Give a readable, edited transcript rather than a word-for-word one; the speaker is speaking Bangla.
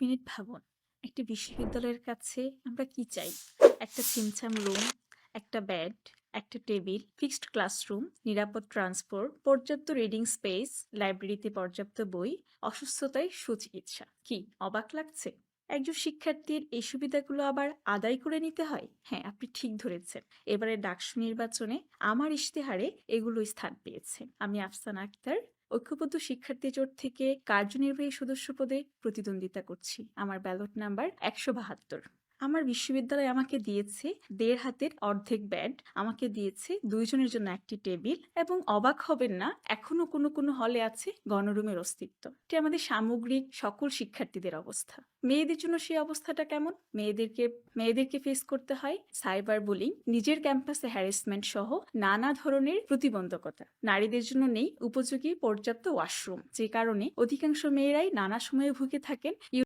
মিনিট ভাবুন, একটা বিশ্ববিদ্যালয়ের কাছে আমরা কি চাই? একটা ছিমছাম রুম, একটা বেড, একটা টেবিল, ফিক্সড ক্লাসরুম, নিরাপদ ট্রান্সপোর্ট, পর্যাপ্ত রিডিং স্পেস, লাইব্রেরিতে পর্যাপ্ত বই, অসুস্থতায় সুচিকিৎসা। কি অবাক লাগছে? একজন শিক্ষার্থীর এই সুবিধাগুলো আবার আদায় করে নিতে হয়? হ্যাঁ, আপনি ঠিক ধরেছেন। এবারে ডাকসু নির্বাচনে আমার ইশতেহারে এগুলো স্থান পেয়েছে। আমি আফসানা আক্তার, ঐক্যবদ্ধ শিক্ষার্থী জোট থেকে কার্যনির্বাহী সদস্য পদে প্রতিদ্বন্দ্বিতা করছি। আমার ব্যালট নাম্বার ১৭২। আমার বিশ্ববিদ্যালয় আমাকে দিয়েছে ১.৫ হাতের অর্ধেক ব্যাড, আমাকে দিয়েছে ২ জনের জন্য একটি টেবিল, এবং অবাক হবেন না, এখনো কোনো কোনো হলে আছে গণরুমের অস্তিত্ব। এটি আমাদের সামগ্রিক সকল শিক্ষার্থীদের অবস্থা। মেয়েদের জন্য সেই অবস্থাটা কেমন? মেয়েদেরকে ফেস করতে হয় সাইবার বুলিং, নিজের ক্যাম্পাসে হ্যারাসমেন্ট সহ নানা ধরনের প্রতিবন্ধকতা। নারীদের জন্য নেই উপযোগী পর্যাপ্ত ওয়াশরুম, যে কারণে অধিকাংশ মেয়েরাই নানা সময়ে ভুগে থাকেন